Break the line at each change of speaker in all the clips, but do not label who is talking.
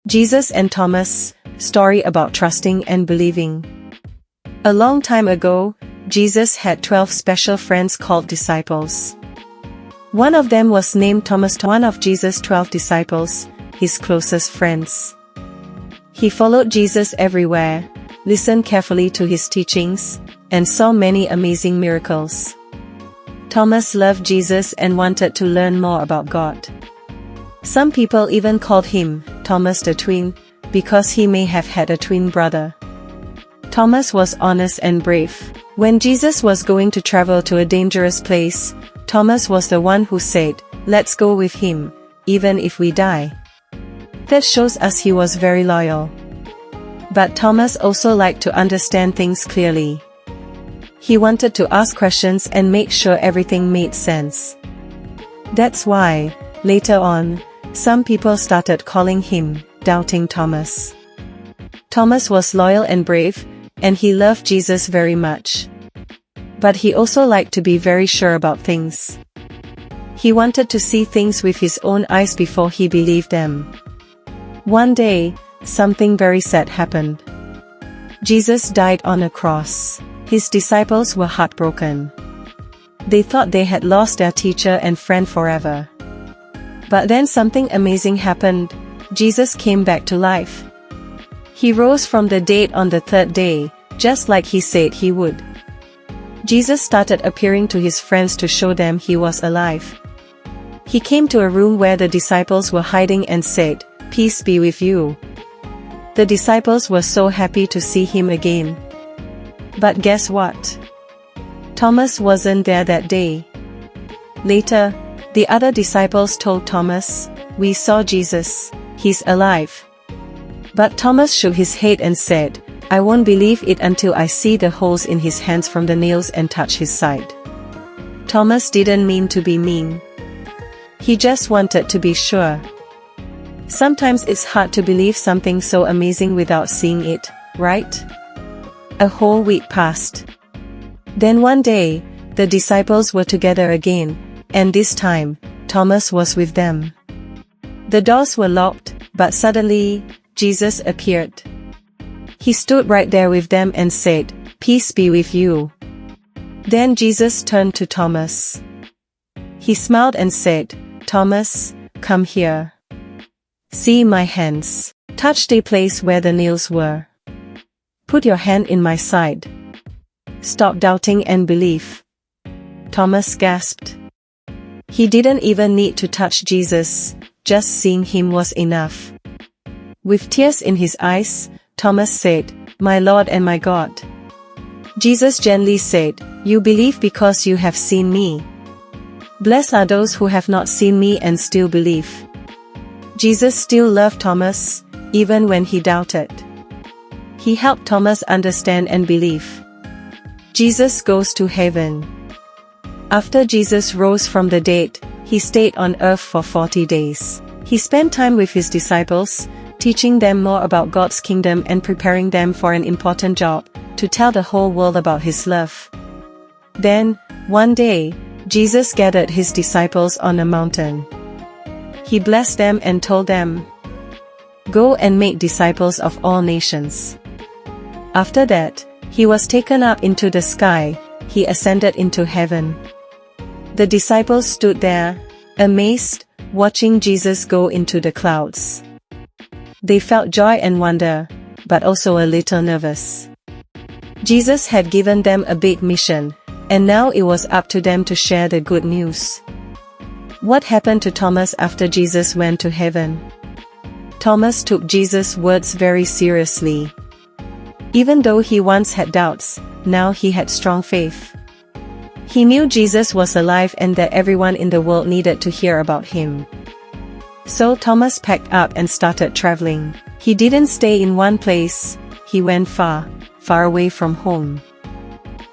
Jesus and Thomas, story about trusting and believing. A long time ago, Jesus had 12 special friends called disciples. One of them was named Thomas, one of Jesus' 12 disciples, his closest friends. He followed Jesus everywhere, listened carefully to his teachings, and saw many amazing miracles. Thomas loved Jesus and wanted to learn more about God. Some people even called him Thomas the twin, because he may have had a twin brother. Thomas was honest and brave. When Jesus was going to travel to a dangerous place, Thomas was the one who said, "Let's go with him, even if we die." That shows us he was very loyal. But Thomas also liked to understand things clearly. He wanted to ask questions and make sure everything made sense. That's why, later on, some people started calling him Doubting Thomas. Thomas was loyal and brave, and he loved Jesus very much. But he also liked to be very sure about things. He wanted to see things with his own eyes before he believed them. One day, something very sad happened. Jesus died on a cross. His disciples were heartbroken. They thought they had lost their teacher and friend forever. But then something amazing happened. Jesus came back to life. He rose from the dead on the third day, just like he said he would. Jesus started appearing to his friends to show them he was alive. He came to a room where the disciples were hiding and said, "Peace be with you." The disciples were so happy to see him again. But guess what? Thomas wasn't there that day. Later, the other disciples told Thomas, "We saw Jesus, he's alive." But Thomas shook his head and said, "I won't believe it until I see the holes in his hands from the nails and touch his side." Thomas didn't mean to be mean. He just wanted to be sure. Sometimes it's hard to believe something so amazing without seeing it, right? A whole week passed. Then one day, the disciples were together again, and this time, Thomas was with them. The doors were locked, but suddenly, Jesus appeared. He stood right there with them and said, "Peace be with you." Then Jesus turned to Thomas. He smiled and said, "Thomas, come here. See my hands. Touch the place where the nails were. Put your hand in my side. Stop doubting and believe." Thomas gasped. He didn't even need to touch Jesus, just seeing him was enough. With tears in his eyes, Thomas said, "My Lord and my God." Jesus gently said, "You believe because you have seen me. Blessed are those who have not seen me and still believe." Jesus still loved Thomas, even when he doubted. He helped Thomas understand and believe. Jesus goes to heaven. After Jesus rose from the dead, he stayed on earth for 40 days. He spent time with his disciples, teaching them more about God's kingdom and preparing them for an important job, to tell the whole world about his love. Then, one day, Jesus gathered his disciples on a mountain. He blessed them and told them, "Go and make disciples of all nations." After that, he was taken up into the sky, he ascended into heaven. The disciples stood there, amazed, watching Jesus go into the clouds. They felt joy and wonder, but also a little nervous. Jesus had given them a big mission, and now it was up to them to share the good news. What happened to Thomas after Jesus went to heaven? Thomas took Jesus' words very seriously. Even though he once had doubts, now he had strong faith. He knew Jesus was alive and that everyone in the world needed to hear about him. So Thomas packed up and started traveling. He didn't stay in one place, he went far, far away from home.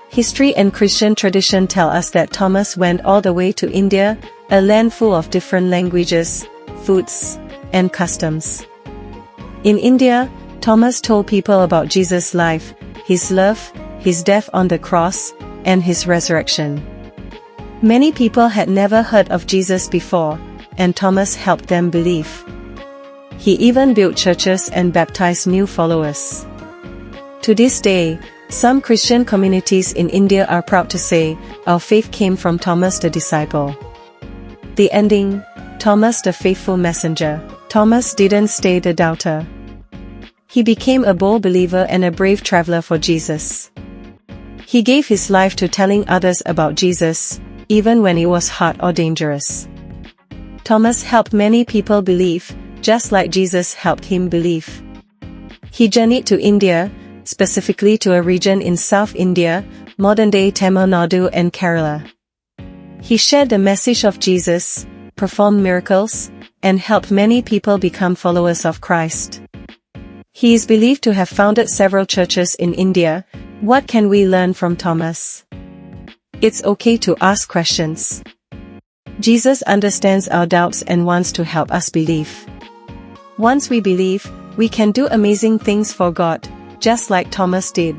History and Christian tradition tell us that Thomas went all the way to India, a land full of different languages, foods, and customs. In India, Thomas told people about Jesus' life, his love, his death on the cross, and his resurrection. Many people had never heard of Jesus before, and Thomas helped them believe. He even built churches and baptized new followers. To this day, some Christian communities in India are proud to say, our faith came from Thomas the disciple. The ending, Thomas the faithful messenger. Thomas didn't stay the doubter. He became a bold believer and a brave traveler for Jesus. He gave his life to telling others about Jesus, even when it was hard or dangerous. Thomas helped many people believe, just like Jesus helped him believe. He journeyed to India, specifically to a region in South India, modern-day Tamil Nadu and Kerala. He shared the message of Jesus, performed miracles, and helped many people become followers of Christ. He is believed to have founded several churches in India. What can we learn from Thomas? It's okay to ask questions. Jesus understands our doubts and wants to help us believe. Once we believe, we can do amazing things for God, just like Thomas did.